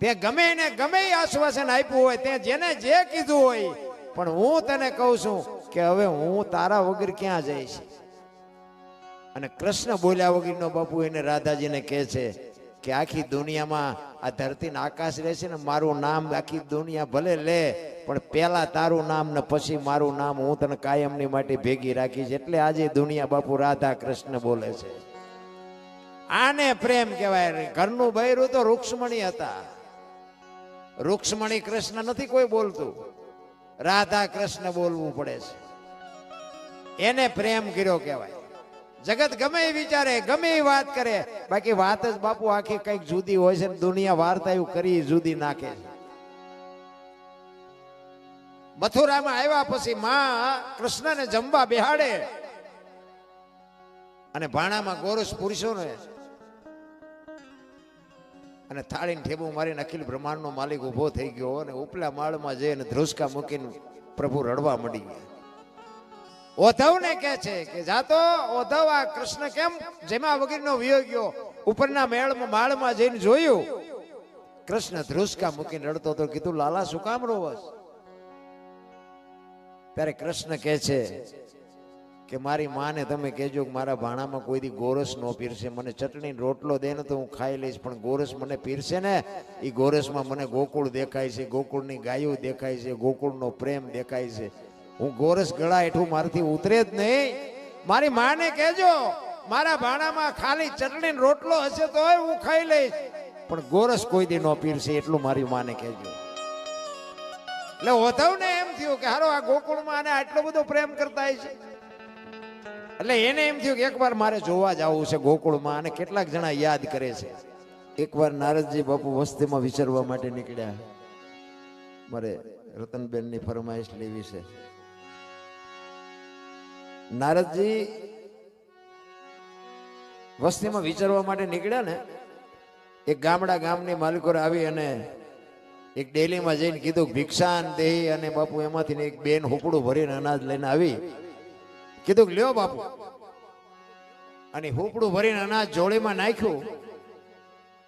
તે ગમે ને ગમે આશ્વાસન આપ્યું હોય, તે જેને જે કીધું હોય, પણ હું તને કહું છું કે હવે હું તારા વગર ક્યાં જઈશ. અને કૃષ્ણ બોલ્યા વગરનો બાપુ એને રાધાજીને કહે છે કે આખી દુનિયામાં આ ધરતી ને આકાશ રહેશે ને, મારું નામ આખી દુનિયા ભલે લે, પણ પેલા તારું નામ ને પછી મારું નામ હું તને કાયમની માટે ભેગી રાખીશ. એટલે આજે દુનિયા બાપુ રાધા કૃષ્ણ બોલે છે. આને પ્રેમ કહેવાય. ઘરનું બૈરું તો રૂક્ષ્મણી હતા. રૂક્ષ્મણી કૃષ્ણ નથી કોઈ બોલતું, રાધા કૃષ્ણ બોલવું પડે છે. એને પ્રેમ કર્યો કહેવાય. જગત ગમે એ વિચારે, ગમે એ વાત કરે, બાકી વાત જ બાપુ આખી કઈક જુદી હોય છે. દુનિયા વાર્તા એવું કરી જુદી નાખે છે. મથુરામાં આવ્યા પછી માં કૃષ્ણને જમવા બેહાડે અને ભાણામાં ગોરસ પુરુષોને અને થાળીને ઠેબુ મારીને અખિલ બ્રહ્માંડનો માલિક ઉભો થઈ ગયો અને ઉપલા માળમાં જઈને ધ્રુસકા મૂકીને પ્રભુ રડવા મળી ગયા. ઓધવને કહે છે કે જાતો ઓધવ, આ કૃષ્ણ કેમ જેમાં વગરનો વિયો ગયો? ઉપરના માળમાં જઈને જોયું, કૃષ્ણ ધ્રુસકા મૂકીને રડતો તો. કીધું લાલા શું કામ રોવસ? ત્યારે કૃષ્ણ કહે છે કે મારી માને તમે કહેજો કે મારા ભાણામાં કોઈ દી ગોરસ ન પીરસે. મને ચટણી રોટલો દે ને તો હું ખાઈ લઈશ, પણ ગોરસ મને પીરસે ને, એ ગોરસમાં મને ગોકુળ દેખાય છે, ગોકુળની ગાયો દેખાય છે, ગોકુળનો પ્રેમ દેખાય છે. હું ગોરસ ગળા હેઠું મારાથી ઉતરે જ નહીં. મારી માને કહેજો મારા ભાણામાં ખાલી ચટણી રોટલો હશે તો હું ખાઈ લઈશ, પણ ગોરસ કોઈ દી ન પીરસે, એટલું મારી માને કહેજો. એટલે ઓધવને એમ થયું કે હારો આ ગોકુળમાં આને આટલો બધો પ્રેમ કરતા છે. એટલે એને એમ થયું કે એકવાર મારે જોવા જવું છે ગોકુળમાં. અને કેટલાક જણા યાદ કરે છે, એકવાર નારદજી બાપુ વસ્તીમાં વિચારવા માટે નીકળ્યા. મારે રતનબેનની ફરમાઈશ લેવી છે. નારદજી વસ્તીમાં વિચારવા માટે નીકળ્યા ને, એક ગામની માલિકો આવી અને એક ડેલીમાં જઈને કીધું ભિક્ષાન દેહી, અને બાપુ એમાંથી એક બેન હુપડું ભરીને અનાજ લઈને આવી. કીધું લ્યો બાપુ, અને હુપડું ભરીને અનાજ જોડીમાં નાખ્યું.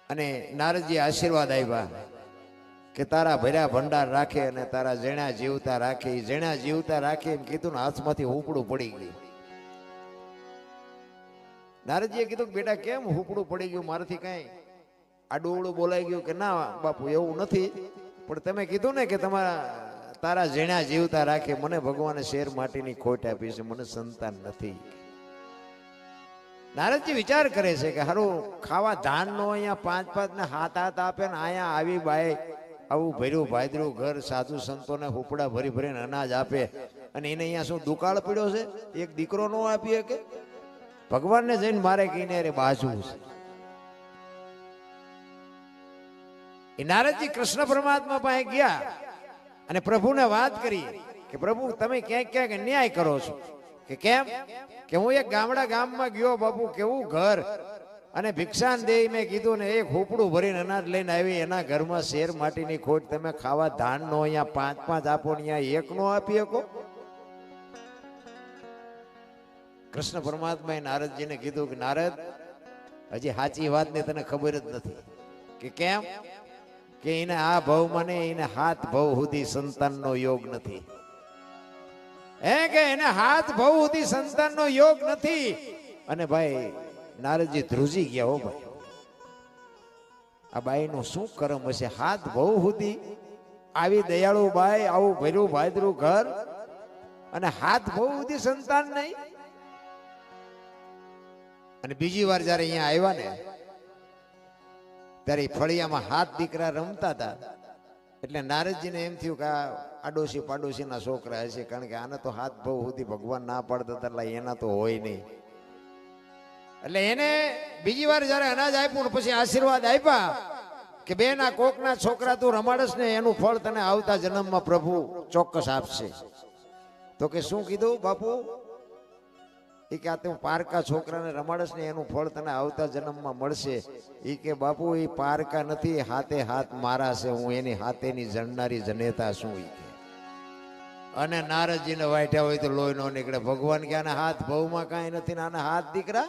અને નારદજી આશીર્વાદ આપ્યા કે તારા ભર્યા ભંડાર રાખે અને તારા જેણા જીવતા રાખે. એ જેણા જીવતા રાખે એમ કીધું ને હાથમાંથી હુપડું પડી ગયું. નારદજીએ કીધું બેટા કેમ હુપડું પડી ગયું? મારાથી કઈ આડું બોલાઈ ગયું? કે ના બાપુ એવું નથી, પણ તમે કીધું ને કે તારા જેણા જીવતા રાખે. મને ભગવાને શેર માટીની ખોટ આપી છે, મને સંતાન નથી. નારદજી વિચાર કરે છે કે હારું ખાવા ધાન નો અહીંયા 5-5 ને 7-7 આપે ને અહીંયા આવી બાય આવું ભર્યું ભાદરું ઘર, સાધુ સંતોને હુપડા ભરી ભરીને અનાજ આપે, અને એને અહીંયા શું દુકાળ પડ્યો છે? એક દીકરો નો આપીએ કે? ભગવાનને જઈને મારે કહીને અરે બાજવું છે. એ નારદજી કૃષ્ણ પરમાત્મા પાસે ગયા અને પ્રભુને વાત કરી કે પ્રભુ તમે ક્યાંક ક્યાંક અન્યાય કરો છો. કે કેમ? કે હું એક ગામમાં ગયો બાપુ, કેવું ઘર, અને ભિક્ષાન દે મેં કીધું ને એક હુપડું ભરીને અનાજ લઈને આવી. એના ઘરમાં શેર માટીની ખોટ. તમે ખાવા ધાન નો અહીંયા 5-5 આપો ને અહીંયા એક નો આપી શકો? કૃષ્ણ પરમાત્માએ નારદજીને કીધું કે નારદ, હજી સાચી વાત ને તને ખબર જ નથી. કે કેમ? કે એને આ ભાવમાં ને એને 7 ભાવ સુધી સંતાનનો યોગ નથી. કે એને 7 ભાવ સુધી સંતાનનો યોગ નથી. અને ભાઈ નારદજી ધ્રુજી ગયા. હો ભાઈ, આ બાઈ નું શું કરમ હશે? 7 ભાવ સુધી આવી દયાળુ બાઈ, આવું ભર્યું ભાદરું ઘર, અને 7 ભાવ સુધી સંતાન નહીં. અને બીજી વાર જયારે અહીંયા આવ્યા ને, ત્યારે ફળિયામાં 7 દીકરા રમતા હતા. એટલે નારદજીને એમ થયું કે આ આડોશી પાડોશીના છોકરા હશે, કારણ કે આને તો 7 ભાવ સુધી ભગવાન ના પાડતા હતા, એટલે એના તો હોય નહીં. એટલે એને બીજી વાર જયારે અનાજ આપ્યું ને પછી આશીર્વાદ આપ્યા કે બેન આ કોકના છોકરા તું રમાડસ ને એનું ફળ તને આવતા જન્મમાં પ્રભુ ચોક્કસ આપશે. તો કે શું કીધું બાપુ? એ કે આ તું પારકા છોકરાને રમાડસ ને એનું ફળ તને આવતા જન્મમાં મળશે. એ કે બાપુ એ પારકા નથી, હાથે હાથ મારા છે, હું એની હાથેની જણનારી જનેતા છું. અને નારદજીને વાઠ્યા હોય તો લોહી નો નીકળે. ભગવાન કે આના 7 ભાવમાં કાંઈ નથી ને આના 7 દીકરા.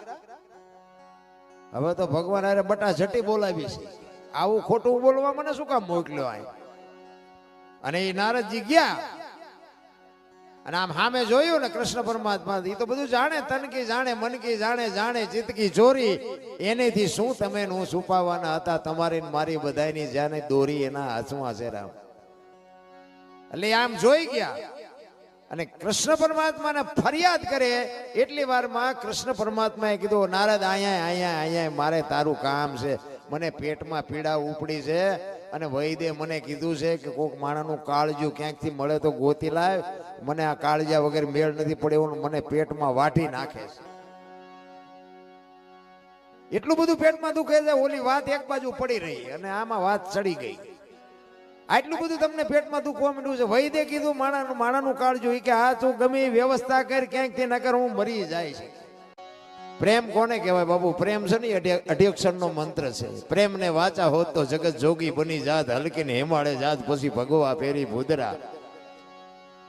હવે તો ભગવાન અરે બટા ઝટી બોલાવી છે. આવું ખોટું બોલવા મને શું કામ મોકલ્યો આય? અને એ નારદજી ગયા અને આમ સામે જોયું ને કૃષ્ણ પરમાત્મા એ તો બધું જાણે, તનકી જાણે, મનકી જાણે, જાણે ચિતકી ચોરી. એનેથી શું તમે નું છુપાવવાના હતા? તમારી ને મારી બધાની જાને દોરી એના હાથમાં છે રામ. એટલે આમ જોઈ ગયા અને કૃષ્ણ પરમાત્માને ફરિયાદ કરે એટલી વારમાં કૃષ્ણ પરમાત્માએ કીધું, નારદ અહીંયા મારે તારું કામ છે, મને પેટમાં પીડા ઉપડી છે અને વૈદ્ય મને કીધું છે કે કોઈક માણાનું કાળજું ક્યાંકથી મળે તો ગોતી લાવ, મને આ કાળજા વગર મેળ નથી પડે એવું મને પેટમાં વાટી નાખે છે. એટલું બધું પેટમાં દુખે છે. ઓલી વાત એક બાજુ પડી રહી અને આમાં વાત ચડી ગઈ. આટલું બધું તમને પેટમાં દુખવા માંડ્યું છે. વૈદ્ય કીધું માણાનું કાળજું, કે આ તું ગમે એ વ્યવસ્થા કર, ક્યાંકથી નકર હું મરી જાય છે. પ્રેમ કોને કહેવાય બાબુ? પ્રેમ છે ને અઢ્યક્ષરનો મંત્ર છે. પ્રેમને વાચા હોત તો જગત જોગી બની જાત, હલકીને હિમાળે જાત પછી ભગવા ફેરી ભૂદરા.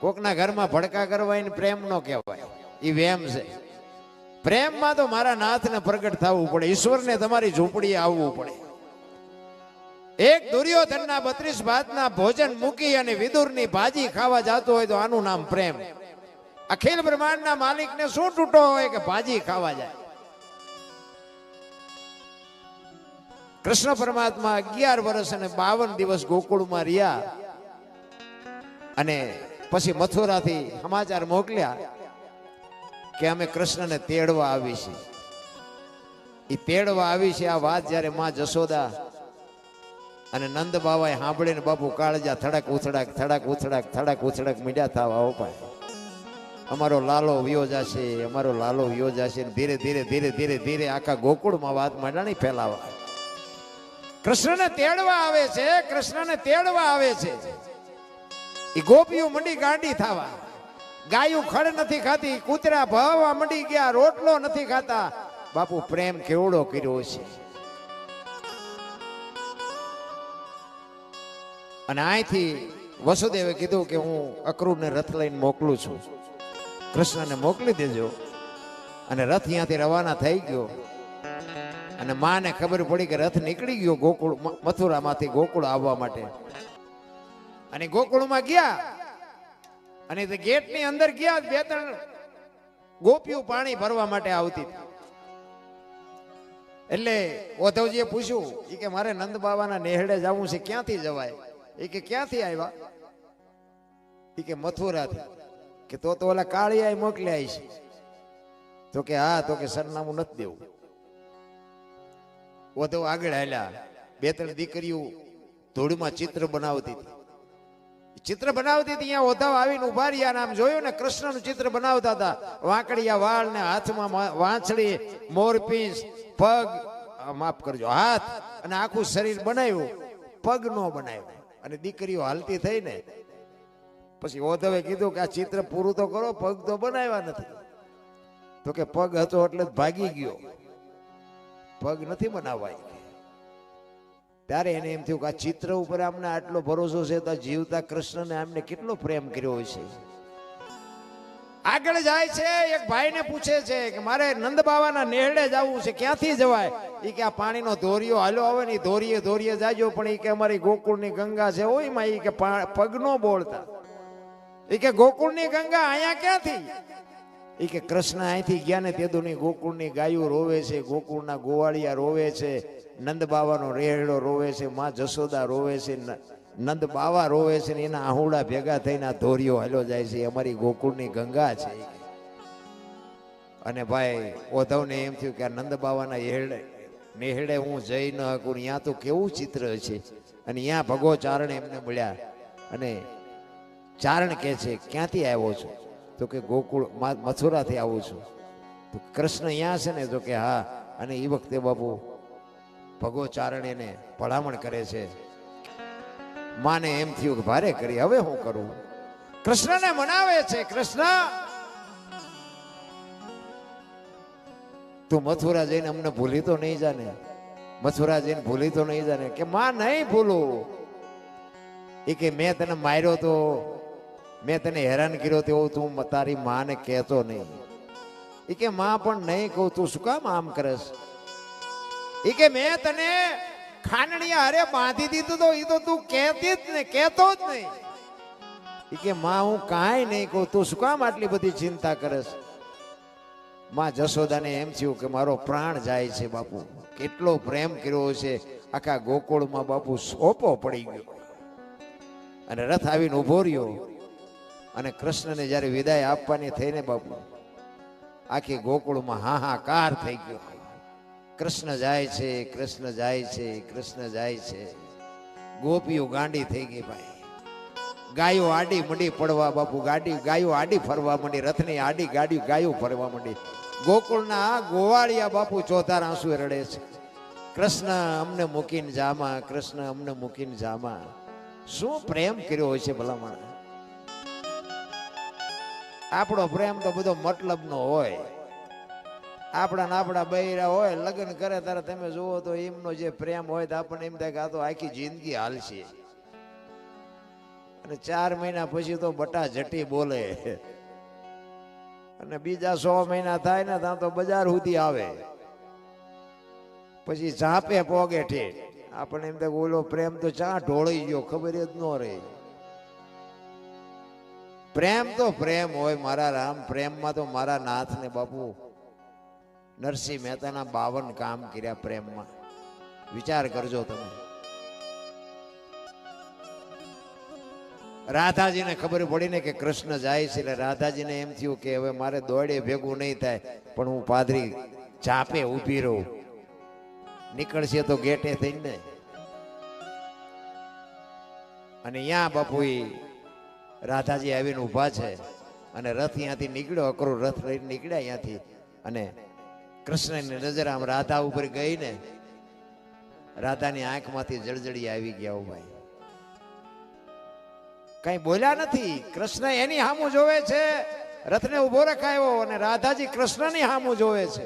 કોકના ઘરમાં ભડકા કરવા એને પ્રેમ નો કહેવાય, એ વેમ છે. પ્રેમમાં તો મારા નાથને પ્રગટ થવું પડે, ઈશ્વરને તમારી ઝૂંપડીએ આવવું પડે. એક દુર્યોધનના 32 ભાતના ભોજન મૂકી અને વિદુરની ભાજી ખાવા જતો હોય તો આનું નામ પ્રેમ. અખિલ બ્રહ્માંડના માલિકને શું તૂટો હોય કે ભાજી ખાવા જાય? કૃષ્ણ પરમાત્મા 11 વર્ષ અને 52 દિવસ ગોકુળમાં રહ્યા અને પછી મથુરાથી સમાચાર મોકલ્યા કે અમે કૃષ્ણને તેડવા આવી છે. એ તેડવા આવી છે આ વાત જ્યારે માં જશોદા અને નંદ બાવાએ સાંભળીને બાપુ કાળજા થડક ઉથડક મીડ્યા થવા ઉપાય. અમારો લાલો વિયો જશે, અમારો લાલો વિયો જશે. ધીરે ધીરે આખા ગોકુળમાં વાત માંડણી ફેલાવા. કૃષ્ણને તેડવા આવે છે, કૃષ્ણને તેડવા આવે છે. એ ગોપીઓ મંડી ગાંડી થવા. ગાયું ખડ નથી ખાતી, કૂતરા ભાવવા મંડી ગયા, રોટલો નથી ખાતા. બાપુ પ્રેમ કેવડો કર્યો છે. અને અહીંથી વસુદેવે કીધું કે હું અક્રૂરને રથ લઈને મોકલું છું, કૃષ્ણને મોકલી દેજો. અને રથ અહીંયાથી રવાના થઈ ગયો અને માને ખબર પડી કે રથ નીકળી ગયો ગોકુળ, મથુરામાંથી ગોકુળ આવવા માટે. અને ગોકુળમાં ગયા અને ગેટની અંદર ગયા. 2-3 ગોપીઓ પાણી ભરવા માટે આવતી હતી. એટલે ઓધવજીએ પૂછ્યું કે મારે નંદ બાવાના નેહડે જવું છે, ક્યાંથી જવાય? એ કે ક્યાંથી આવ્યા? એ કે મથુરાથી. કે તો ઓલા કાળિયા મોકલ્યા છે. તો કે હા. તો કે સરનામું નથી દેવું. ઓધવ આગળ હાલ્યા. 2-3 દીકરીઓ ધૂળમાં ચિત્ર બનાવતી હતી. ચિત્ર બનાવતી હતી. અહીંયા ઓધવ આવીને ઉભા રહ્યા. નામ જોયું ને, કૃષ્ણનું ચિત્ર બનાવતા હતા. વાંકડિયા વાળ ને હાથમાં વાંસળી, મોરપીંછ, પગ, માફ કરજો, હાથ અને આખું શરીર બનાવ્યું, પગ નો બનાવ્યું. અને દીકરીઓ હાલતી થઈ ને પછી ઓધવે કીધું કે આ ચિત્ર પૂરું તો કરો, પગ તો બનાવ્યા નથી. તો કે પગ હતો એટલે ભાગી ગયો, પગ નથી બનાવાય. ત્યારે એને એમ થયું કે આ ચિત્ર ઉપર અમને આટલો ભરોસો છે તો જીવતા કૃષ્ણને અમને કેટલો પ્રેમ કર્યો છે. આગળ જાય છે. એક ભાઈને પૂછે છે કે મારે નંદ બાવાના નેહડે જવું છે, ક્યાંથી જવાય? એ કે આ પાણીનો ધોરિયો હાલ્યો આવે ને, ધોરીએ જાજો. પણ એ કે અમારી ગોકુળની ગંગા છે હોય માં, એ કે પગ નો બોલતા. એ કે ગોકુળની ગંગા અહીંયા ક્યાંથી? એ કે કૃષ્ણ અહીંથી ગયા ને તેદુની ગોકુળની ગાયો રોવે છે, ગોકુળના ગોવાળિયા રોવે છે, નંદ બાવાનો રેહડો રોવે છે, માં જશોદા રોવે છે, નંદ બાવા રોવે છે ને એના આહુડા ભેગા થઈને આ ધોરિયો હાલ્યો જાય છે. અમારી ગોકુળની ગંગા છે. અને ભાઈ ઓધવને એમ થયું કે આ નંદ બાવાના નેહડે હું જઈ ન શકું. ત્યાં તો કેવું ચિત્ર છે. અને ત્યાં ભગો ચારણ એમને મળ્યા અને ચારણ કે છે ક્યાંથી આવ્યો છો? તો કે ગોકુળ મથુરાથી આવું છું. તો કૃષ્ણ અહીંયા છે ને? તો કે હા. અને એ વખતે બાપુ ભગો ચારણ એને ભલામણ કરે છે. માને એમ થયું કે ભારે કરી, હવે હું કરું? કૃષ્ણને મનાવે છે. કૃષ્ણ તું મથુરા જઈને અમને ભૂલી તો નહીં જાને? મથુરા જઈને ભૂલી તો નહીં જાને? કે માં નહીં ભૂલું. એ કે મેં તને માર્યો તો, મેં તને હેરાન કર્યો તેવું તું તારી માને કહેતો નહીં. એ કે માં પણ નહીં કહું, તું શું કામ આમ કરેશ? એ કે મેં તને ખાનડિયા અરે બાંધી દીધું તો એ તો તું કહેતી જ ને કહેતો જ નહીં. ઈ કે માં હું કાંઈ નહીં કહું, તું શું કામ આટલી બધી ચિંતા કરે છે? માં જશોદાને એમ થયું કે મારો પ્રાણ જાય છે બાપુ, કેટલો પ્રેમ કર્યો છે આખા ગોકુળમાં બાપુ, સોપો પડી ગયો. અને રથ આવીને ઉભો રહ્યો અને કૃષ્ણને જ્યારે વિદાય આપવાની થઈને બાપુ આખી ગોકુળમાં હાહાકાર થઈ ગયો. કૃષ્ણ જાય છે, કૃષ્ણ જાય છે, કૃષ્ણ જાય છે. ગોપીઓ ગાંડી થઈ ગઈ ભાઈ. ગાયો આડી મંડી પડવા બાપુ, ગાયો આડી ફરવા માંડી, રથની આડી ગાડી ગાયો ફરવા માંડી. ગોકુળના ગોવાળિયા બાપુ ચોથાર આંસુએ રડે છે, કૃષ્ણ અમને મૂકીને જામા, કૃષ્ણ અમને મૂકીને જામા. શું પ્રેમ કર્યો હોય છે ભલામણ. આપણો પ્રેમ તો બધો મતલબનો હોય. આપણા બૈરા હોય, લગ્ન કરે ત્યારે તમે જુઓ તો એમનો જે પ્રેમ હોય તો આપણને એમ થાય કે આ તો આખી જિંદગી હાલશે. અને 4 મહિના પછી તો બટા જટી બોલે, અને બીજા 100 મહિના થાય ને ત્યાં તો બજાર સુધી આવે, પછી ઝાપે પોગે ઠેઠ. આપણને એમ થાય ઓલો પ્રેમ તો ચા ઢોળી ગયો, ખબર જ ન રહી. પ્રેમ તો પ્રેમ હોય મારા રામ. પ્રેમમાં તો મારા નાથ ને બાપુ નરસિંહ મહેતાના 52 કામ કર્યા પ્રેમમાં. વિચાર કરજો તમે. રાધાજીને ખબર પડી ને કે કૃષ્ણ જાય છે, એટલે રાધાજીને એમ થયું કે હવે મારે દોડે ભેગું નહીં થાય, પણ હું પાદરી ચાપે ઊભી રહું, નીકળશે તો ગેટે થઈને. અને અહીંયા બાપુ રાધાજી આવીને ઊભા છે અને રથ અહીંયાથી નીકળ્યો, અકરો રથ લઈને નીકળ્યા અહીંયાથી. અને કૃષ્ણની નજર આમ રાધા ઉપર ગઈ ને, રાધાની આંખમાંથી જળજળી આવી ગયા. ભાઈ કઈ બોલ્યા નથી. કૃષ્ણ એની સામું જોવે છે, રથને ઉભો રખાયો, અને રાધાજી કૃષ્ણની સામું જોવે છે.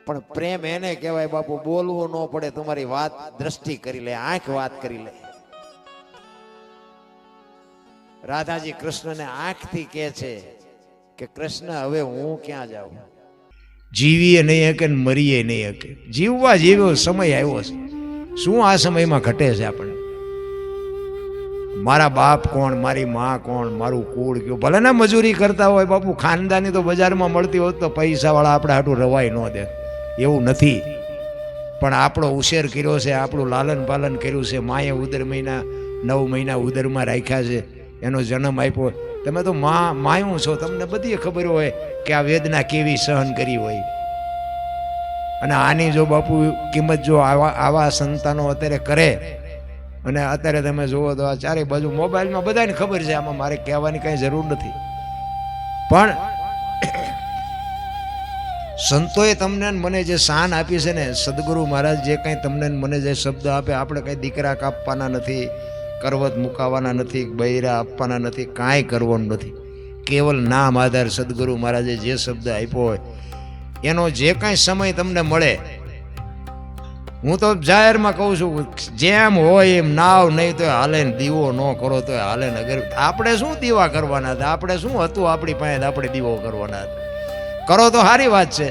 પણ પ્રેમ એને કહેવાય બાપુ, બોલવું ન પડે, તમારી વાત દ્રષ્ટિ કરી લે, આંખ વાત કરી લે. રાધાજી કૃષ્ણને આંખથી કહે છે કે કૃષ્ણ હવે હું ક્યાં જાઉં. જીવીએ નહીં હકે ને મરીએ નહીં હકે. જીવવા જેવો સમય આવ્યો છે. શું આ સમયમાં ઘટે છે આપણે? મારા બાપ કોણ, મારી માં કોણ, મારું કુળ કયું. ભલે ને મજૂરી કરતા હોય બાપુ, ખાનદાની તો બજારમાં મળતી હોત તો પૈસાવાળા આપણે હાટું રવાય ન દે, એવું નથી. પણ આપણો ઉછેર કર્યો છે, આપણું લાલન પાલન કર્યું છે, માએ ઉદર મહિના 9 મહિના ઉદરમાં રાખ્યા છે, એનો જન્મ આપ્યો. તમે તો માયું છો, તમને બધી ખબર હોય કે આ વેદના કેવી સહન કરી હોય. અને આની જો બાપુ કિંમત જો આવા સંતાનો અત્યારે કરે, અને અત્યારે તમે જુઓ તો આ ચારે બાજુ મોબાઈલમાં બધાને ખબર છે, આમાં મારે કહેવાની કઈ જરૂર નથી. પણ સંતોએ તમને મને જે શાન આપી છે ને, સદગુરુ મહારાજ જે કંઈ તમને મને જે શબ્દ આપે, આપણે કંઈ દીકરા કાપવાના નથી, કરવત મુકાવાના નથી, બૈરા આપવાના નથી, કાંઈ કરવાનું નથી. કેવલ નામ આધાર સદગુરુ મહારાજે જે શબ્દ આપ્યો હોય એનો જે કાંઈ સમય તમને મળે, હું તો જાહેરમાં કહું છું, જેમ હોય એમ નાવ, નહીં તો હાલે ને દીવો ન કરો તો હાલે ને. અગર આપણે શું દીવા કરવાના હતા, આપણે શું હતું આપણી પાસે, આપણે દીવો કરવાના હતા. કરો તો સારી વાત છે.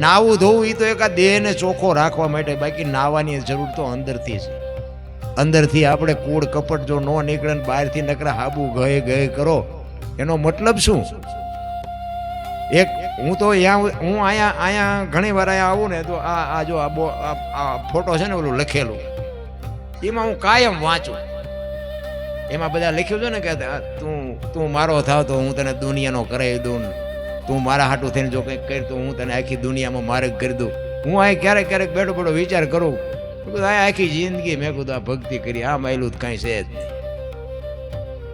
નાવું ધોવું એ તો એકા દેહને ચોખ્ખો રાખવા માટે, બાકી નાવાની જરૂર તો અંદરથી છે. અંદરથી આપણે કૂડ કપટ જો ન નીકળે ને બહારથી નકરા હાબુ ગયે કરો, એનો મતલબ શું? એક હું તો હું અહીંયા ઘણી વાર અહીંયા આવું ને તો આ જો આ ફોટો છે ને ઓલું લખેલું, એમાં હું કાયમ વાંચું. એમાં બધા લખ્યું છે ને કે તું મારો થાવ તો હું તને દુનિયાનો કરાવી દઉં, તું મારા હાટું થઈને જો કંઈક કરી તો હું તને આખી દુનિયામાં માર્ગ કરી દઉં. હું અહીં ક્યારેક બેઠો વિચાર કરું, આખી જિંદગી મેં કીધું આ ભક્તિ કરી, આ માયલું કાંઈ છે જ.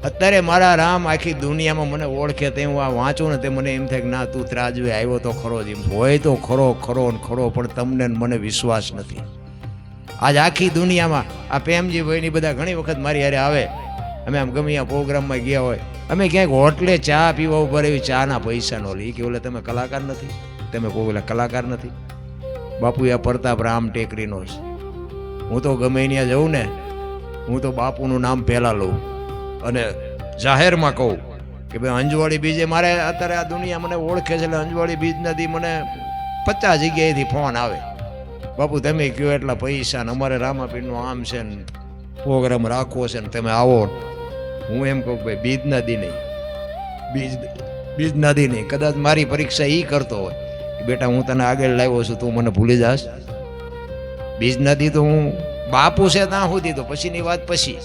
અત્યારે મારા રામ આખી દુનિયામાં મને ઓળખે તે હું આ વાંચું ને તે મને એમ થાય કે ના તું ત્રાજવે આવ્યો તો ખરો જ. એમ હોય તો ખરો પણ તમને મને વિશ્વાસ નથી. આજ આખી દુનિયામાં આ પ્રેમજી ભાઈની બધા ઘણી વખત મારી હારે આવે, અમે આમ ગમે આ પ્રોગ્રામમાં ગયા હોય, અમે ક્યાંક હોટલે ચા પીવા ઉપર એવી ચાના પૈસા નો લે કે ઓલે તમે કલાકાર નથી, તમે કોઈ ઓલા કલાકાર નથી. બાપુ આ પ્રતાપ રામ ટેકરીનો છે. હું તો ગમે ત્યાં જઉં ને, હું તો બાપુનું નામ પહેલાં લઉં અને જાહેરમાં કહું કે ભાઈ અંજવાળી બીજે મારે અત્યારે આ દુનિયા મને ઓળખે છે, એટલે અંજવાળી બીજ નથી મને 50 જગ્યાએથી ફોન આવે બાપુ તમે કયો એટલા પૈસા ને અમારે રામાપીરનું આમ છે ને પ્રોગ્રામ રાખવો છે ને તમે આવો. હું એમ કહું ભાઈ બીજના દી નહીં, બીજના દી નહીં. કદાચ મારી પરીક્ષા એ કરતો હોય કે બેટા હું તને આગળ લાવ્યો છું, તું મને ભૂલી જાશ. બીજના દી તો હું બાપુ છે ત્યાં સુધી, તો પછીની વાત પછી.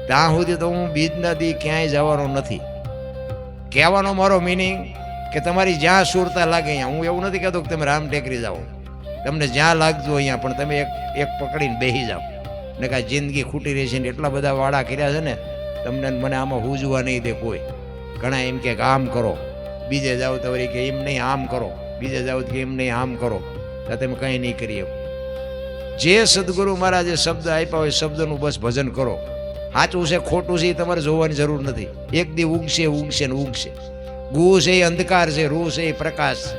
ત્યાં સુધી તો હું બીજના દી ક્યાંય જવાનો નથી. કહેવાનો મારો મિનિંગ કે તમારી જ્યાં સુરતા લાગે અહીંયા. હું એવું નથી કહેતો કે તમે રામ ટેકરી જાઓ, તમને જ્યાં લાગતું અહીંયા, પણ તમે એક પકડીને બેસી જાઓ ને કાંઈ જિંદગી ખૂટી રહેશે ને. એટલા બધા વાડા કર્યા છે ને તમને, મને આમાં હુજવા નહીં દે કોઈ. ઘણા એમ કે આમ કરો, બીજે જાઓ તો વળી કે એમ નહીં આમ કરો, બીજે જાઓ કે એમ નહીં આમ કરો, તો તમે કંઈ નહીં કરી શકો. જે સદગુરુ મહારાજે શબ્દ આપ્યા હોય શબ્દનું બસ ભજન કરો. સાચું છે ખોટું છે એ તમારે જોવાની જરૂર નથી. એક દી ઉગશે ઉગશે ને ઉગશે. ગુ છે એ અંધકાર છે, રૂ છે એ પ્રકાશ છે.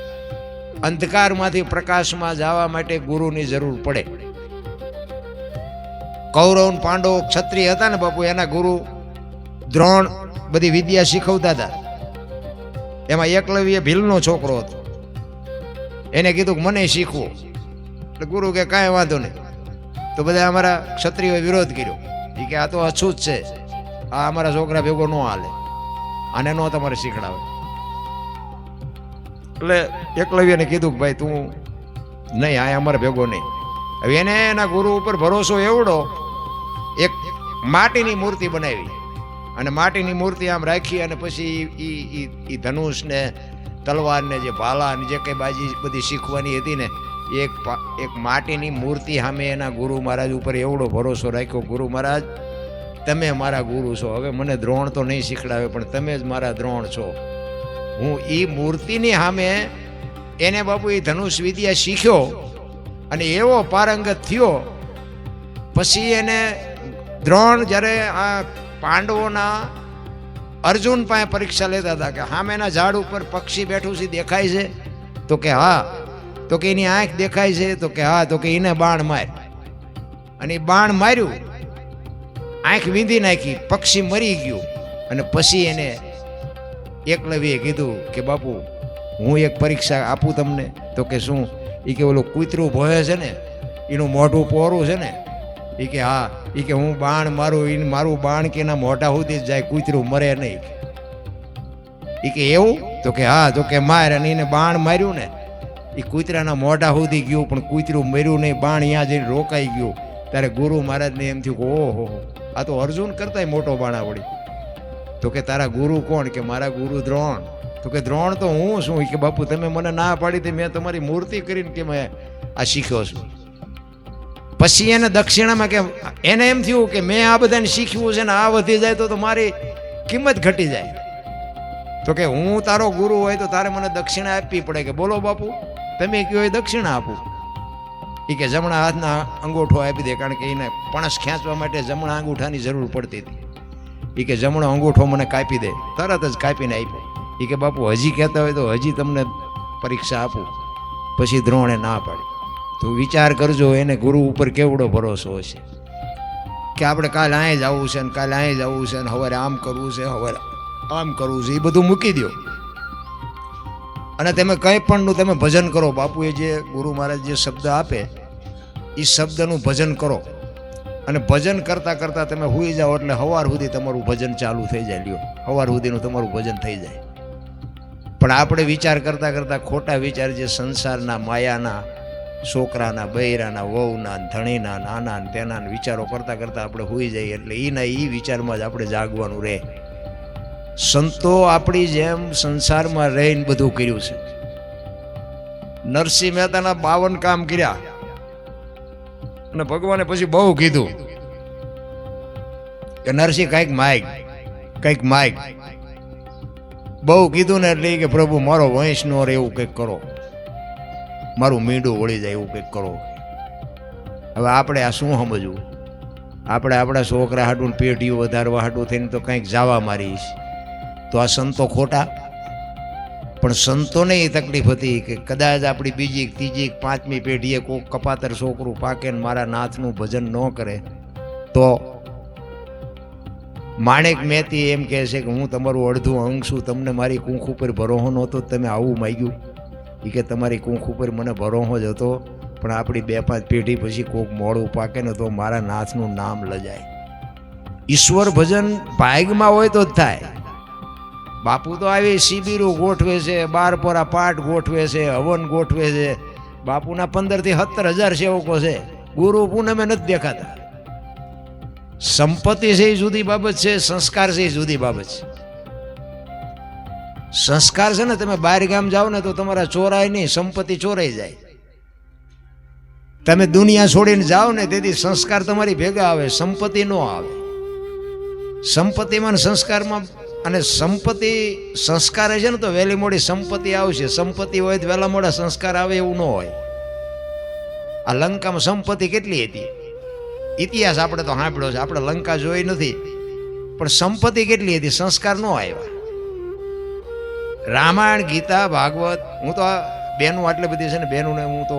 અંધકારમાંથી પ્રકાશમાં જવા માટે ગુરુની જરૂર પડે. કૌરવ પાંડવ ક્ષત્રિય હતા ને બાપુ, એના ગુરુ દ્રોણ બધી વિદ્યા શીખવતા હતા. એમાં એકલવ્ય ભીલનો છોકરો હતો. એને કીધું કે મને શીખવો. એટલે ગુરુ કે કાંઈ વાંધો નહીં. તો બધા અમારા ક્ષત્રિયોએ વિરોધ કર્યો. એ કે આ તો અછૂત છે, આ અમારા છોકરા ભેગો ન હાલે, આને નો તમારે શીખડાવે. એટલે એકલવ્યને કીધું કે ભાઈ તું નહીં, આ અમારે ભેગો નહીં. હવે એને એના ગુરુ ઉપર ભરોસો એવડો, એક માટીની મૂર્તિ બનાવી અને માટીની મૂર્તિ આમ રાખી અને પછી એ ધનુષ ને તલવાર ને જે ભાલા ને જે કઈ બાજી બધી શીખવાની હતી ને, એક માટીની મૂર્તિ સામે એના ગુરુ મહારાજ ઉપર એવડો ભરોસો રાખ્યો. ગુરુ મહારાજ તમે મારા ગુરુ છો, હવે મને દ્રોણ તો નહીં શીખડાવે પણ તમે જ મારા દ્રોણ છો. હું એ મૂર્તિની સામે એને બાપુ એ ધનુષ વિદ્યા શીખ્યો અને એવો પારંગત થયો. પછી એને દ્રોણ જ્યારે આ પાંડવોના અર્જુન પાસે પરીક્ષા લેતા હતા કે સામેના ઝાડ ઉપર પક્ષી બેઠું છે દેખાય છે, તો કે હા. તો કે એની આંખ દેખાય છે, તો કે હા. તો કે એને બાણ માર. અને બાણ માર્યું, આંખ વીંધી નાખી, પક્ષી મરી ગયું. અને પછી એને એકલવ્યએ કીધું કે બાપુ હું એક પરીક્ષા આપું તમને. તો કે શું? એ કે ઓલું કૂતરું ભોય છે ને, એનું મોઢું પોરું છે ને, એ કે હા. એ કે હું બાણ મારું, એને મારું બાણ કે એના મોઢા સુધી જ જાય, કૂતરું મરે નહીં. એ કે એવું? તો કે હા. તો કે માર. અને એને બાણ માર્યું ને, એ કૂતરાના મોઢા સુધી ગયું પણ કૂતરું મર્યું નહીં, બાણ અહીંયા જઈને રોકાઈ ગયું. ત્યારે ગુરુ મહારાજને એમ થયું કે ઓહો, આ તો અર્જુન કરતાંય મોટો બાણા વળી. તો કે તારા ગુરુ કોણ? કે મારા ગુરુ દ્રોણ. તો કે દ્રોણ તો હું શું? કે બાપુ તમે મને ના પાડી હતી, મેં તમારી મૂર્તિ કરીને કે મેં આ શીખ્યો છું. પછી એને દક્ષિણામાં કે એને એમ થયું કે મેં આ બધાને શીખ્યું છે ને આ વધી જાય તો મારી કિંમત ઘટી જાય. તો કે હું તારો ગુરુ હોય તો તારે મને દક્ષિણા આપવી પડે. કે બોલો બાપુ તમે કહો એ દક્ષિણા આપું. એ કે જમણા હાથના અંગૂઠો આપી દે, કારણ કે એને પણસ ખેંચવા માટે જમણા અંગૂઠાની જરૂર પડતી હતી. એ કે જમણો અંગૂઠો મને કાપી દે. તરત જ કાપીને આપ્યો. એ કે બાપુ હજી કહેતા હોય તો હજી તમને પરીક્ષા આપું. પછી દ્રોણે ના પાડી. તો વિચાર કરજો એને ગુરુ ઉપર કેવડો ભરોસો હશે કે આપણે કાલે અહીં જવું છે ને કાલે અહીં જવું છે ને સવારે આમ કરવું છે, સવારે આમ કરવું છે. એ બધું મૂકી દો અને તમે કંઈ પણનું તમે ભજન કરો. બાપુએ જે ગુરુ મહારાજ જે શબ્દ આપે એ શબ્દનું ભજન કરો. અને ભજન કરતાં કરતાં તમે સૂઈ જાઓ એટલે સવાર સુધી તમારું ભજન ચાલુ થઈ જાય. લ્યો, સવાર સુધીનું તમારું ભજન થઈ જાય. પણ આપણે વિચાર કરતાં કરતાં ખોટા વિચાર, જે સંસારના માયાના, છોકરાના, બૈરાના, વહુના, ધણીના, નાના તેના વિચારો કરતાં કરતાં આપણે સૂઈ જઈએ. એટલે એના એ વિચારમાં જ આપણે જાગવાનું રહે. સંતો આપણી જેમ સંસારમાં રહીને બધું કર્યું છે. નરસિંહ મહેતાના 52 કામ કર્યા અને ભગવાને પછી બહુ કીધું કે નરસિંહ કંઈક માગ, કંઈક માગ. બહુ કીધું ને એટલે કે પ્રભુ મારો વંશ નો રહે એવું કંઈક કરો, મારું મીંડું વળી જાય એવું કંઈક કરો. હવે આપણે આ શું સમજવું? આપણે આપણા છોકરા હાટું પેઢીઓ વધારવા હાટું થઈને તો કંઈક જાવા મારીશ. તો આ સંતો ખોટા? પણ સંતોને એ તકલીફ હતી કે કદાચ આપણી બીજી, ત્રીજી, પાંચમી પેઢીએ કોઈ કપાતર છોકરું પાકે ને મારા નાથનું ભજન ન કરે તો. માણેક મહેતી એમ કહે છે કે હું તમારું અડધું અંગ છું, તમને મારી કુંખ ઉપર ભરોહો નહોતો, તમે આવું માગ્યું. એ કે તમારી કુંખ ઉપર મને ભરોહો જ હતો, પણ આપણી 2-5 પેઢી પછી કોક મોડું પાકે ને તો મારા નાથનું નામ લજાય. ઈશ્વર ભજન ભાગમાં હોય તો જ થાય. બાપુ તો આવી શિબિરો ગોઠવે છે, 12 પોરા પાઠ ગોઠવે છે, હવન ગોઠવે છે. બાપુના 15 થી 17,000 સેવકો છે. ગુરુ પૂનમે નથી દેખાતા. સંપત્તિ છે એ જુદી બાબત છે, સંસ્કાર છે એ જુદી બાબત છે. સંસ્કાર છે ને, તમે બહાર ગામ જાઓ ને તો તમારા ચોરાય નહીં, સંપત્તિ ચોરાઈ જાય. તમે દુનિયા છોડીને જાઓ ને તેથી સંસ્કાર તમારી ભેગા આવે, સંપત્તિ ન આવે. સંપત્તિમાં સંસ્કારમાં, અને સંપત્તિ સંસ્કાર છે ને તો વહેલી મોડી સંપત્તિ આવશે. સંપત્તિ હોય તો વહેલા મોડા સંસ્કાર આવે એવું ન હોય. આ લંકામાં સંપત્તિ કેટલી હતી? ઇતિહાસ આપણે તો સાંભળ્યો છે, આપણે લંકા જોઈ નથી, પણ સંપત્તિ કેટલી હતી, સંસ્કાર ન આવ્યા. રામાયણ, ગીતા, ભાગવત, હું તો આ બહેનું આટલી બધી છે ને, બહેનોને હું તો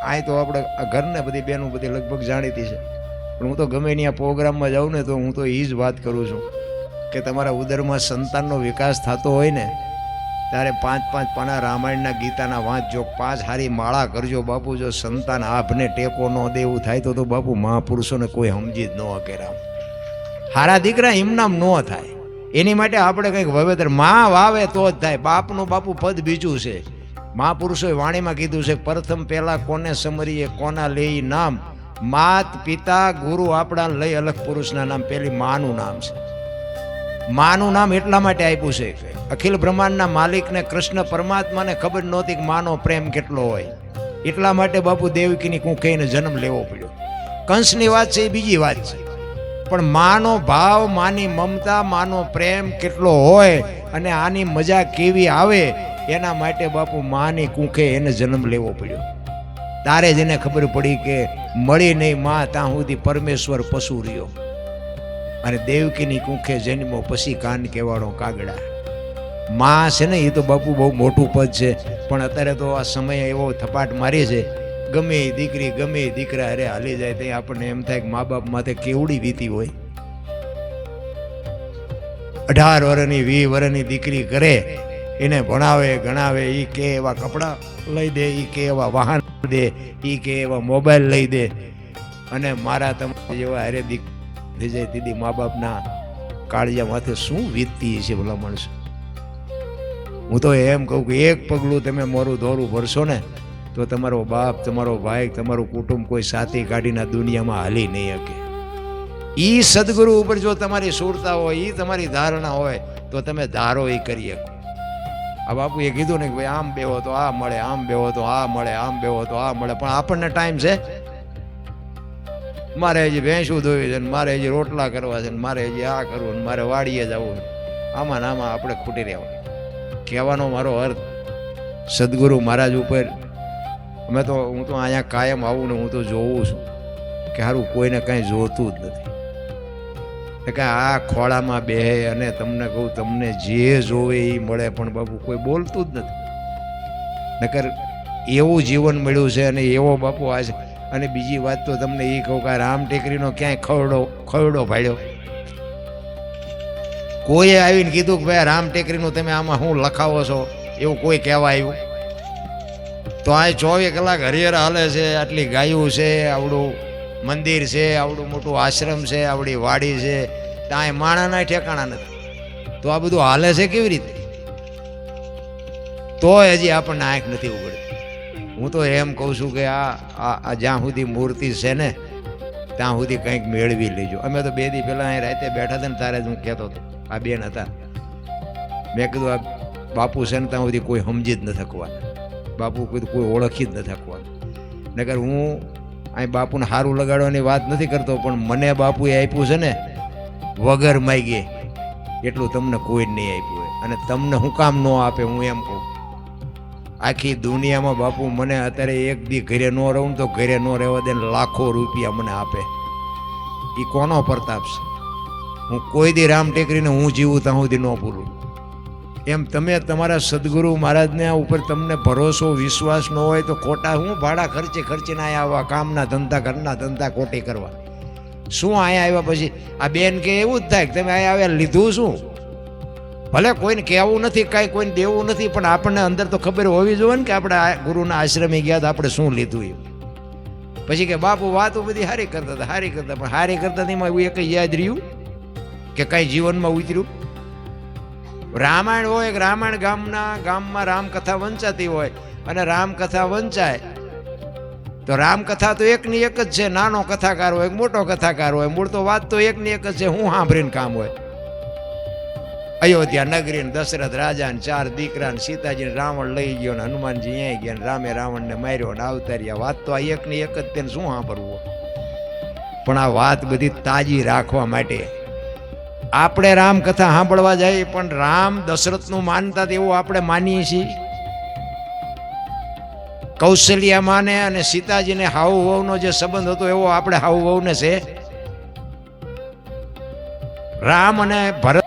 અહીં તો આપણે આ ઘરને બધી બહેનો બધી લગભગ જાણીતી છે, પણ હું તો ગમે ત્યાં પ્રોગ્રામમાં જાઉં ને તો હું તો એ જ વાત કરું છું કે તમારા ઉદરમાં સંતાનનો વિકાસ થતો હોય ને ત્યારે 5-5 પાના રામાયણના, ગીતાના વાંચજો, 5 હારી માળા કરજો. બાપુ જો સંતાન આભને ટેકો ન દેવું થાય તો બાપુ મહાપુરુષોને કોઈ સમજી જ ન શકે. રામ હારા દીકરા એમનામ ન થાય. એની માટે આપણે કંઈક વાવેતર માં વાવે તો જ થાય. બાપનું બાપુ પદ બીજું છે. મહાપુરુષોએ વાણીમાં કીધું છે, પ્રથમ પહેલા કોને સમરીએ, કોના લેઈ નામ, માત પિતા ગુરુ આપણા લઈ અલગ પુરુષના નામ. પેલી માનું નામ છે. માનું નામ એટલા માટે આપ્યું છે કે અખિલ બ્રહ્માંડના માલિકને કૃષ્ણ પરમાત્માને ખબર નહોતી કે માનો પ્રેમ કેટલો હોય. એટલા માટે બાપુ દેવકીની કુંખઈને જન્મ લેવો પડ્યો. કંસની વાત છે એ બીજી વાત છે, પણ માનો ભાવ, માની મમતા, માનો પ્રેમ કેટલો હોય અને આની મજા કેવી આવે એના માટે બાપુ માની કુંખે એને જન્મ લેવો પડ્યો. તારે જ એને ખબર પડી કે મળી નહીં માં ત્યાં સુધી પરમેશ્વર પશુ રહ્યો. અને દેવકીની કુંખે જન્મો પછી કાન કેવાળો કાગડા. માં છે ને એ તો બાપુ બહુ મોટું પદ છે, પણ અત્યારે તો આ સમય એવો થપાટ મારી છે, ગમે એ દીકરી ગમે એ દીકરા અરે હાલી જાય ત્યાં આપણને એમ થાય કે મા બાપ માથે કેવડી વીતી હોય. 18 વર્ષની 20 વર્ષની દીકરી કરે, એને ભણાવે ગણાવે, એ કે એવા કપડાં લઈ દે, એ કે એવા વાહન દે, એ કે એવા મોબાઈલ લઈ દે, અને મારા તમારા જેવા અરે દીકરી થઈ જાય દીદી મા બાપના કાળિયા માથે શું વીતતી છે ભલા માણસો. હું તો એમ કહું કે એક પગલું તમે મોરું દોરું ભરશો ને તો તમારો બાપ, તમારો ભાઈ, તમારું કુટુંબ કોઈ સાથી કાઢીને દુનિયામાં હાલી નહીં શકે. ઈ સદગુરુ ઉપર જો તમારી સુરતા હોય, ઈ તમારી ધારણા હોય તો તમે ધારો એ કરી શકો. આ બાપુએ કીધું ને કે ભાઈ આમ બેહો તો આ મળે, આમ બેહો તો આ મળે, આમ બેહો તો આ મળે, પણ આપણને ટાઈમ છે? મારે હજી ભેંસું ધોવી છે, મારે હજી રોટલા કરવા છે, મારે હજી આ કરવું, મારે વાડીએ જવું, આમાં ને આમાં આપણે ખૂટી રહેવા. કહેવાનો મારો અર્થ સદગુરુ મહારાજ ઉપર હું તો અહીંયા કાયમ આવું ને હું તો જોઉં છું કે સારું કોઈને કાંઈ જોતું જ નથી. કે આ ખોળામાં બેહે અને તમને કહું તમને જે જોવે એ મળે, પણ બાપુ કોઈ બોલતું જ નથી. નકર એવું જીવન મળ્યું છે અને એવો બાપુ આ છે. અને બીજી વાત તો તમને એ કહું કે રામ ટેકરીનો ક્યાંય ખવડો ભાડ્યો? કોઈએ આવીને કીધું કે ભાઈ રામ ટેકરીનું તમે આમાં શું લખાવો છો એવું કોઈ કહેવા આવ્યું? તો આ 24 કલાક હરિહર હાલે છે, આટલી ગાયું છે, આવડું મંદિર છે, આવડું મોટું આશ્રમ છે, આવડી વાડી છે, ત્યાં માણાના ઠેકાણા નથી. તો આ બધું હાલે છે કેવી રીતે? તો હજી આપણને આંખ નથી ઉગડતી. હું તો એમ કહું છું કે આ જ્યાં સુધી મૂર્તિ છે ને ત્યાં સુધી કંઈક મેળવી લેજો. અમે તો 2 દી પહેલાં અહીં રાતે બેઠા હતા ને તારે જ હું કહેતો હતો, આ બેન હતા, મેં કીધું આ બાપુ છે ને ત્યાં સુધી કોઈ સમજી જ ન શકવાનું, બાપુ કીધું કોઈ ઓળખી જ ન શકવાનું. નકર હું અહીં બાપુને સારું લગાડવાની વાત નથી કરતો, પણ મને બાપુએ આપ્યું છે ને વગર માગે એટલું તમને કોઈ નહીં આપ્યું હોય. અને તમને હું કામ ન આપે હું એમ કહું. આખી દુનિયામાં બાપુ મને અત્યારે એક દી ઘરે ન રહું તો ઘરે ન રહેવા દે લાખો રૂપિયા મને આપે. એ કોનો પ્રતાપ છે? હું કોઈ દી રામ ટેકરીને હું જીવું ત્યાં સુધી ન પૂરું. એમ તમે તમારા સદગુરુ મહારાજને ઉપર તમને ભરોસો વિશ્વાસ ન હોય તો ખોટા હું ભાડા ખર્ચીને અહીંયા આવવા, કામના ધંધા ઘરના ધંધા ખોટી કરવા. શું અહીંયા આવ્યા પછી આ બેન કે એવું જ થાય કે તમે અહીંયા આવ્યા લીધું શું? ભલે કોઈને કહેવું નથી, કાંઈ કોઈને દેવું નથી, પણ આપણને અંદર તો ખબર હોવી જોઈએ ને કે આપણે ગુરુના આશ્રમે ગયા તો આપણે શું લીધું. પછી કે બાપુ વાતો બધી હારી કરતા હતા, હારી કરતા, પણ હારી કરતા એમાં એવું એક યાદ રહ્યું કે કઈ જીવનમાં ઉતર્યું? રામાયણ હોય, રામાયણ ગામમાં રામકથા વંચાતી હોય, અને રામકથા વંચાય તો રામકથા તો એકની એક જ છે. નાનો કથાકાર હોય, મોટો કથાકાર હોય, મૂળ તો વાત તો એકની એક જ છે. હું સાંભળીને કામ હોય. અયોધ્યા નગરી, દશરથ રાજા ને 4 દીકરા, સીતાજી રાવણ લઈ ગયો, ને હનુમાનજી અહીંયા ગયા, ને રામે રાવણને માર્યો, ને અવતાર્યા. વાત તો આ એકની એક જ, તેને શું સાંભળવું? પણ આ વાત બધી તાજી રાખવા માટે આપણે રામકથા સાંભળવા જાય, પણ રામ દશરથનું માનતા એવું આપણે માનીએ છીએ. કૌશલ્યા માને અને સીતાજીને હાઉ વહુનો જે સંબંધ હતો એવો આપણે હાઉ વહુને છે. રામ અને ભરત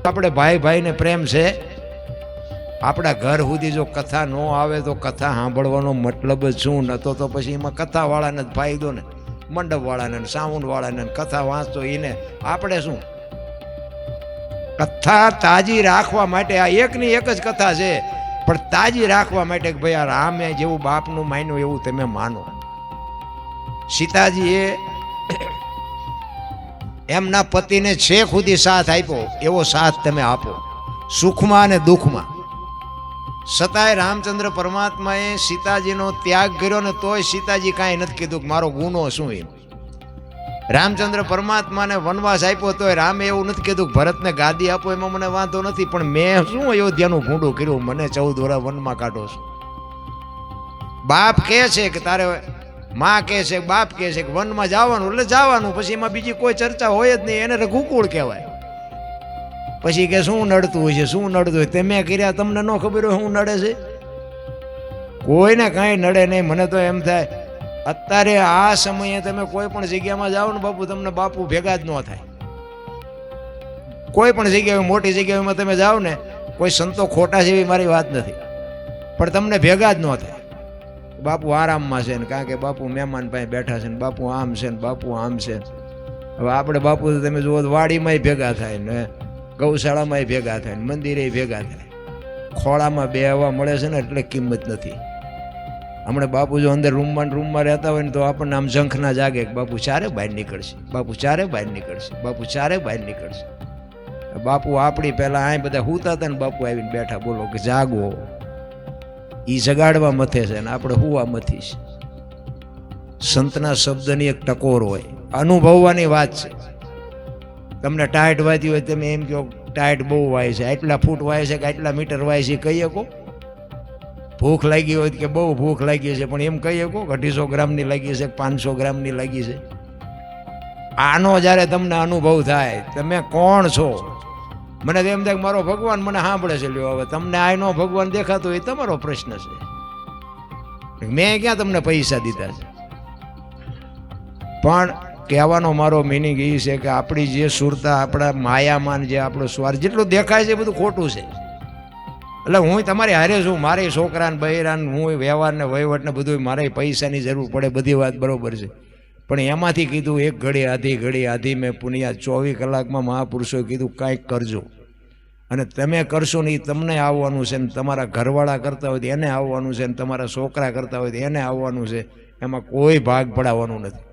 આપણે ભાઈ ભાઈને પ્રેમ છે. આપણા ઘર સુધી જો કથા ન આવે તો કથા સાંભળવાનો મતલબ જ શું? નતો તો પછી એમાં કથાવાળાને જ ફાયદો ને, મંડપવાળાને, સાઉન્ડવાળાને, કથા વાંચતો એને આપણે શું? કથા તાજી રાખવા માટે આ એકની એક જ કથા છે, પણ તાજી રાખવા માટે કે ભાઈ આ રામે જેવું બાપનું માન્યું એવું તમે માનો. સીતાજીએ એમના પતિને છેક સુધી સાથ આપ્યો, એવો સાથ તમે આપો, સુખમાં અને દુઃખમાં. છતાંય રામચંદ્ર પરમાત્માએ સીતાજીનો ત્યાગ કર્યો ને તોય સીતાજી કાંઈ નથી કીધું કે મારો ગુનો શું. એમ રામચંદ્ર પરમાત્માને વનવાસ આપ્યો તોય રામે એવું નથી કીધું ભરતને ગાદી આપો, એમાં મને વાંધો નથી, પણ મેં શું અયોધ્યાનું ભૂંડું કર્યું, મને 14 વર્ષ વનમાં કાઢો છો. બાપ કહે છે કે તારે, માં કહે છે, બાપ કહે છે કે વનમાં જવાનું એટલે જવાનું, પછી એમાં બીજી કોઈ ચર્ચા હોય જ નહીં. એને રઘુકુળ કહેવાય. પછી કે શું નડતું હોય છે, શું નડતું હોય? તમે કર્યા, તમને ન ખબર હોય શું નડે છે? કોઈને કાંઈ નડે નહીં. મને તો એમ થાય અત્યારે આ સમયે તમે કોઈ પણ જગ્યામાં જાઓ ને બાપુ, તમને બાપુ ભેગા જ ન થાય. કોઈ પણ જગ્યાએ, મોટી જગ્યાઓમાં તમે જાઓ ને, કોઈ સંતો ખોટા છે એવી મારી વાત નથી, પણ તમને ભેગા જ ન થાય. બાપુ આરામમાં છે ને, કારણ કે બાપુ મહેમાન પાસે બેઠા છે ને, બાપુ આમ છે ને, બાપુ આમ છે. હવે આપણે બાપુ તમે જુઓ તો વાડીમાંય ભેગા થાય ને, ગૌશાળામાંય ભેગા થાય ને, મંદિરે ભેગા થાય. ખોળામાં બેહવા મળે છે ને એટલે કિંમત નથી. હમણાં બાપુ જો અંદર રૂમમાં રહેતા હોય ને તો આપણને આમ ઝંખ ના જાગે કે બાપુ ચારે બહાર નીકળશે, બાપુ ચારે બહાર નીકળશે, બાપુ ચારે બહાર નીકળશે. બાપુ આપણી પહેલા આ બધા હુતા હતા ને, બાપુ આવીને બેઠા, બોલો કે જાગો. ઈ જગાડવા મથે છે ને આપણે હુવા મથી છે. સંતના શબ્દની એક ટકોર હોય, અનુભવવાની વાત છે. તમને ટાઈટ વાતી હોય, તમે એમ કહો ટાઈટ બહુ વાય છે, આટલા ફૂટ વાય છે કે આટલા મીટર વાય છે, કહી શકો? ભૂખ લાગી હોય કે બહુ ભૂખ લાગી છે, પણ એમ કહી શકો 250 ગ્રામની લાગી છે, 500 ગ્રામની લાગી છે? આનો જ્યારે તમને અનુભવ થાય, તમે કોણ છો? મને તો એમ થાય કે મારો ભગવાન મને સાંભળે છે. લ્યો હવે તમને આનો ભગવાન દેખાતો એ તમારો પ્રશ્ન છે. મેં ક્યાં તમને પૈસા દીધા છે? પણ કહેવાનો મારો મિનિંગ એ છે કે આપણી જે સુરતા, આપણા માયામાન, જે આપણો સ્વાર્થ જેટલું દેખાય છે એ બધું ખોટું છે. એટલે હું તમારી હારે છું, મારે છોકરાને બહેરાને, હું વ્યવહારને વહીવટને બધું, મારે પૈસાની જરૂર પડે, બધી વાત બરોબર છે. પણ એમાંથી કીધું એક ઘડી આધી મેં પુનિયા 24 કલાકમાં મહાપુરુષોએ કીધું કાંઈક કરજો. અને તમે કરશો ને એ તમને આવવાનું છે, ને તમારા ઘરવાળા કરતા હોય તો એને આવવાનું છે, ને તમારા છોકરા કરતા હોય તો એને આવવાનું છે. એમાં કોઈ ભાગ પડાવવાનું નથી.